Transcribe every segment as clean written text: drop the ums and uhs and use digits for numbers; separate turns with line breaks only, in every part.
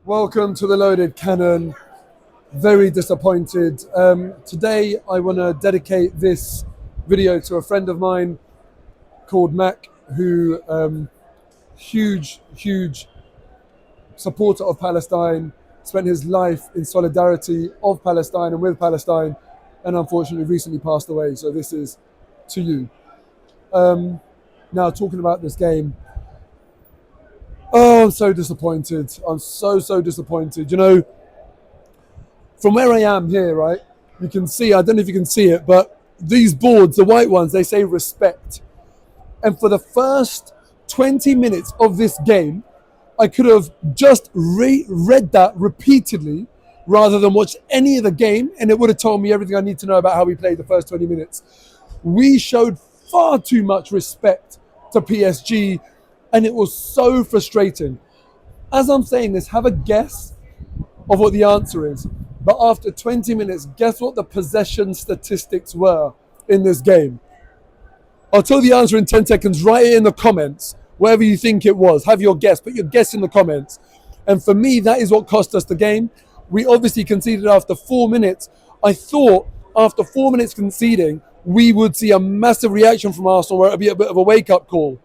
Welcome to the Loaded Cannon. Very disappointed. Today I want to dedicate this video to a friend of mine called Mac, who huge supporter of Palestine, spent his life in solidarity of Palestine and with Palestine, and unfortunately recently passed away. So this is to you. Now talking about this game. Oh, I'm so disappointed. I'm so disappointed. You know, from where I am here, right, you can see, I don't know if you can see it, but these boards, the white ones, they say respect. And for the first 20 minutes of this game, I could have just read that repeatedly rather than watch any of the game, and it would have told me everything I need to know about how we played the first 20 minutes. We showed far too much respect to PSG, and it was so frustrating. As I'm saying this, have a guess of what the answer is. But after 20 minutes, guess what the possession statistics were in this game? I'll tell the answer in 10 seconds. Write it in the comments, wherever you think it was. Have your guess, put your guess in the comments. And for me, that is what cost us the game. We obviously conceded after 4 minutes. I thought after 4 minutes conceding, we would see a massive reaction from Arsenal where it would be a bit of a wake-up call.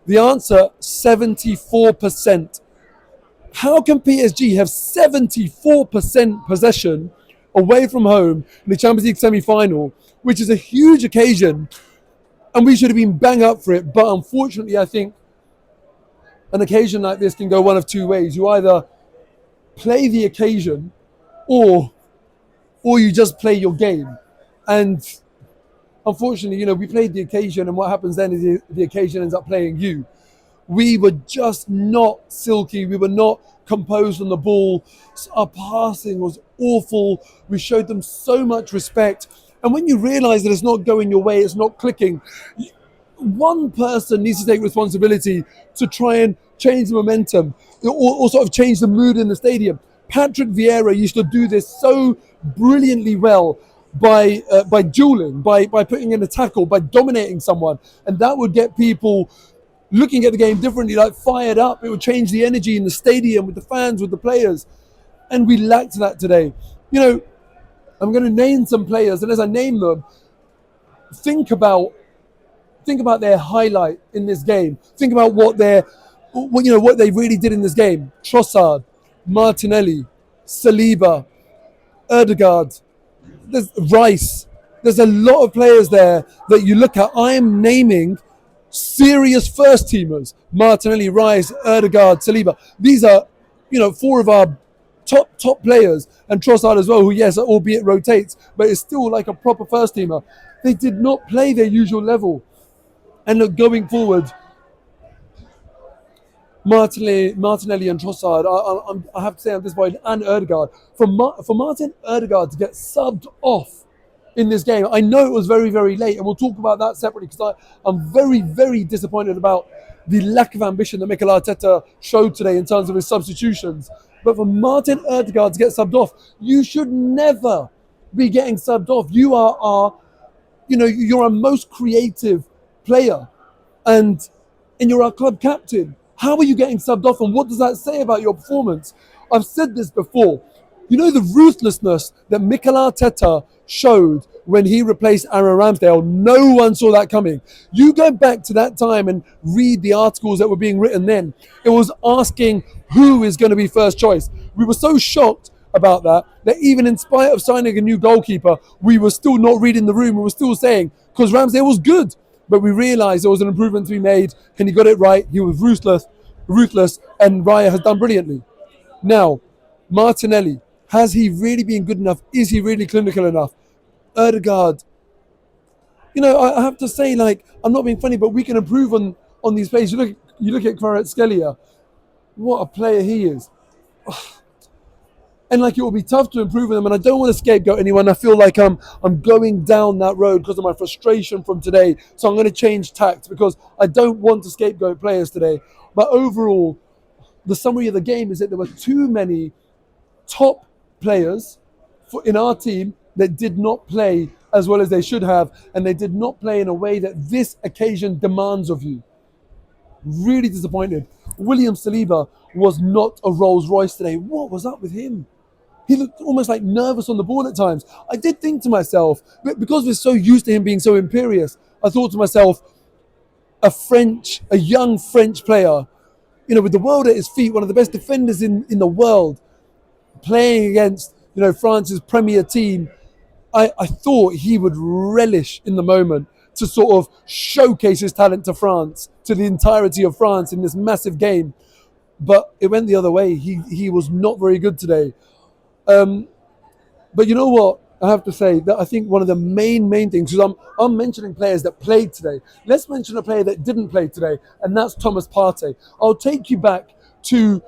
The answer, 74%. How can PSG have 74% possession away from home in the Champions League semi-final, which is a huge occasion, and we should have been bang up for it? But unfortunately, I think an occasion like this can go one of two ways. You either play the occasion or you just play your game. And unfortunately, you know, we played the occasion, and what happens then is the occasion ends up playing you. We were just not silky. We were not composed on the ball. Our passing was awful. We showed them so much respect. And when you realize that it's not going your way, it's not clicking, one person needs to take responsibility to try and change the momentum or sort of change the mood in the stadium. Patrick Vieira used to do this so brilliantly well by dueling, by putting in a tackle, by dominating someone. And that would get people looking at the game differently, like fired up. It would change the energy in the stadium with the fans, with the players. And we lacked that today. You know, I'm going to name some players, and as I name them, think about their highlight in this game. Think about what they really did in this game. Trossard, Martinelli, Saliba, Erdegaard, there's Rice. There's a lot of players there that you look at. I am naming serious first teamers: Martinelli, Rice, Erdegaard, Saliba. These are, four of our top players, and Trossard as well, who, yes, albeit rotates, but is still like a proper first teamer. They did not play their usual level. And look, going forward, Martinelli and Trossard, I have to say at this point, and Erdegaard, for Martin Erdegaard to get subbed off in this game. I know it was very, very late, and we'll talk about that separately, because I'm very, very disappointed about the lack of ambition that Mikel Arteta showed today in terms of his substitutions. But for Martin Erdegaard to get subbed off, you should never be getting subbed off. You're our most creative player, and you're our club captain. How are you getting subbed off, and what does that say about your performance? I've said this before. You know, the ruthlessness that Mikel Arteta showed when he replaced Aaron Ramsdale, no one saw that coming. You go back to that time and read the articles that were being written then. It was asking who is going to be first choice. We were so shocked about that even in spite of signing a new goalkeeper, we were still not reading the room. We were still saying, because Ramsdale was good, but we realised there was an improvement to be made, and he got it right. He was ruthless, and Raya has done brilliantly. Now, Martinelli, has he really been good enough? Is he really clinical enough? Erdegaard, I have to say, I'm not being funny, but we can improve on these players. You look at Kvaratskhelia, what a player he is. And it will be tough to improve on them, and I don't want to scapegoat anyone. I feel like I'm going down that road because of my frustration from today. So I'm going to change tact, because I don't want to scapegoat players today. But overall, the summary of the game is that there were too many top players in our team that did not play as well as they should have, and they did not play in a way that this occasion demands of you. Really disappointed. William Saliba was not a Rolls Royce today. What was up with him? He looked almost like nervous on the ball at times. I did think to myself, because we're so used to him being so imperious, I thought to myself, a young French player, with the world at his feet, one of the best defenders in the world, playing against, France's premier team, I thought he would relish in the moment to sort of showcase his talent to France, to the entirety of France in this massive game. But it went the other way. He was not very good today. But you know what? I have to say that I think one of the main things, because I'm mentioning players that played today. Let's mention a player that didn't play today, and that's Thomas Partey. I'll take you back to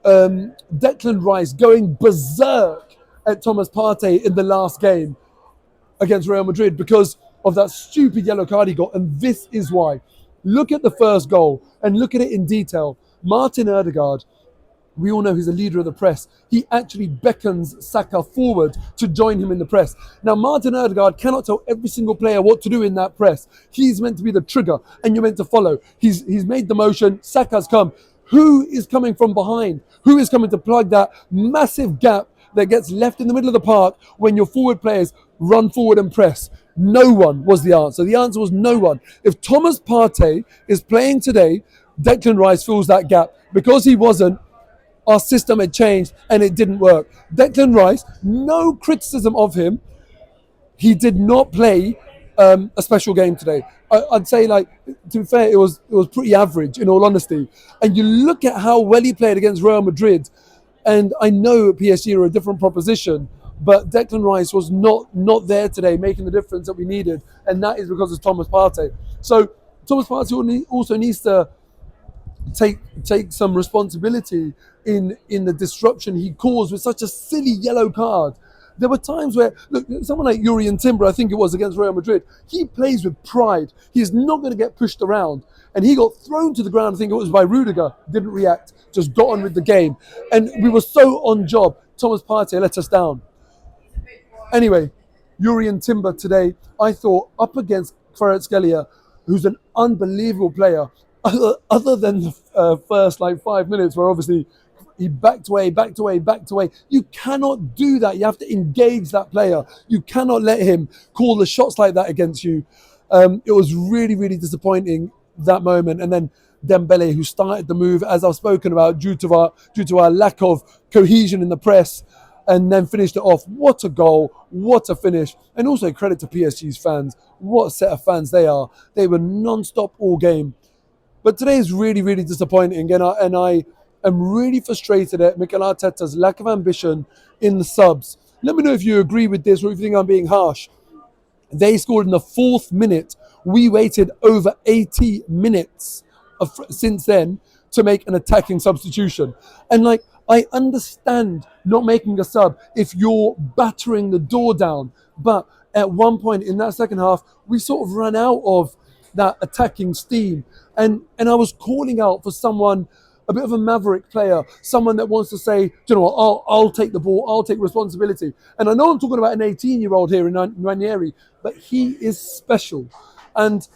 Declan Rice going berserk at Thomas Partey in the last game against Real Madrid because of that stupid yellow card he got, and this is why. Look at the first goal and look at it in detail. Martin Ødegaard, we all know he's a leader of the press. He actually beckons Saka forward to join him in the press. Now, Martin Ødegaard cannot tell every single player what to do in that press. He's meant to be the trigger, and you're meant to follow. He's made the motion. Saka's come. Who is coming from behind? Who is coming to plug that massive gap that gets left in the middle of the park when your forward players run forward and press? No one was the answer. The answer was no one. If Thomas Partey is playing today, Declan Rice fills that gap. Because he wasn't, our system had changed and it didn't work. Declan Rice, no criticism of him. He did not play a special game today. I'd say, to be fair, it was pretty average, in all honesty. And you look at how well he played against Real Madrid, and I know PSG are a different proposition, but Declan Rice was not there today, making the difference that we needed, and that is because of Thomas Partey. So Thomas Partey also needs to take some responsibility in the disruption he caused with such a silly yellow card. There were times where, look, someone like Yuri Timber, I think it was against Real Madrid, he plays with pride. He's not going to get pushed around. And he got thrown to the ground, I think it was by Rudiger, didn't react, just got on with the game. And we were so on job. Thomas Partey let us down. Anyway, Yuri Timber today, I thought, up against Kvaratskhelia, who's an unbelievable player, other than the first 5 minutes where obviously he backed away. You cannot do that. You have to engage that player. You cannot let him call the shots like that against you. It was really, really disappointing, that moment. And then Dembele, who started the move, as I've spoken about, due to our lack of cohesion in the press, and then finished it off. What a goal, what a finish. And also credit to PSG's fans. What a set of fans they are. They were non-stop all game. But today is really, really disappointing, and I am really frustrated at Mikel Arteta's lack of ambition in the subs. Let me know if you agree with this or if you think I'm being harsh. They scored in the 4th minute. We waited over 80 minutes since then to make an attacking substitution. And I understand not making a sub if you're battering the door down. But at one point in that second half, we sort of ran out of that attacking steam. And I was calling out for someone, a bit of a maverick player, someone that wants to say, do you know what, I'll take the ball, I'll take responsibility. And I know I'm talking about an 18-year-old here in Ranieri, but he is special. And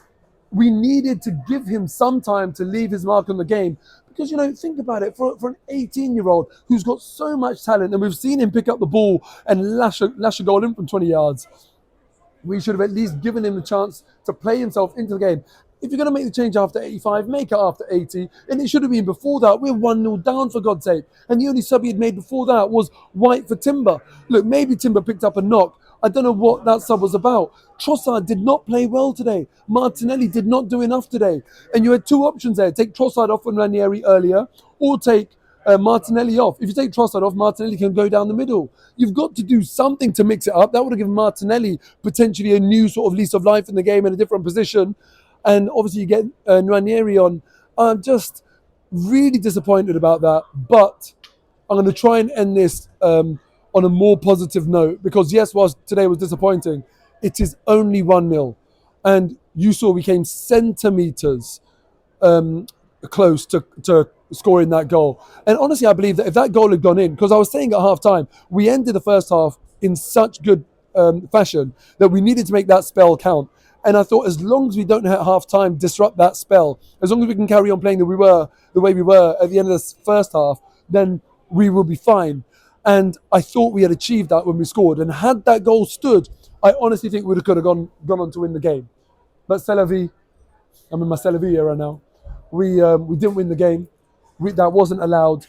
we needed to give him some time to leave his mark on the game. Because, think about it, for an 18-year-old who's got so much talent, and we've seen him pick up the ball and lash a goal in from 20 yards, we should have at least given him the chance to play himself into the game. If you're going to make the change after 85, make it after 80. And it should have been before that. We're 1-0 down, for God's sake. And the only sub he had made before that was White for Timber. Look, maybe Timber picked up a knock. I don't know what that sub was about. Trossard did not play well today. Martinelli did not do enough today. And you had two options there. Take Trossard off when Ranieri earlier, or take Martinelli off. If you take Trossard off, Martinelli can go down the middle. You've got to do something to mix it up. That would have given Martinelli potentially a new sort of lease of life in the game in a different position. And obviously you get Ranieri on. I'm just really disappointed about that. But I'm going to try and end this on a more positive note. Because yes, whilst today was disappointing, it is only 1-0. And you saw we came centimetres close to scoring that goal. And honestly, I believe that if that goal had gone in, because I was saying at half time, we ended the first half in such good fashion that we needed to make that spell count. And I thought, as long as we don't at half time disrupt that spell, as long as we can carry on playing the way we were at the end of the first half, then we will be fine. And I thought we had achieved that when we scored. And had that goal stood, I honestly think we could have gone on to win the game. But c'est la vie. I'm in my c'est la vie era now. We didn't win the game. That wasn't allowed.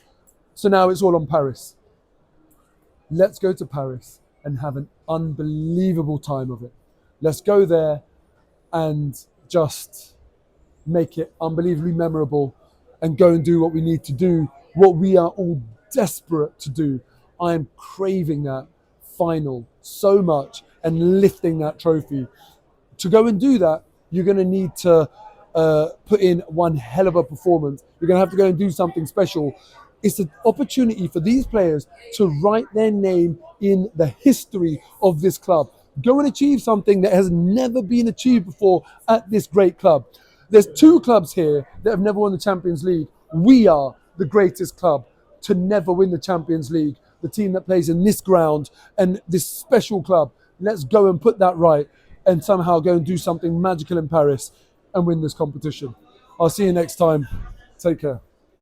So now it's all on Paris. Let's go to Paris and have an unbelievable time of it. Let's go there and just make it unbelievably memorable and go and do what we need to do, what we are all desperate to do. I am craving that final so much and lifting that trophy. To go and do that, you're going to need to put in one hell of a performance. You're going to have to go and do something special. It's an opportunity for these players to write their name in the history of this club. Go and achieve something that has never been achieved before at this great club. There's 2 clubs here that have never won the Champions League. We are the greatest club to never win the Champions League. The team that plays in this ground and this special club. Let's go and put that right and somehow go and do something magical in Paris and win this competition. I'll see you next time. Take care.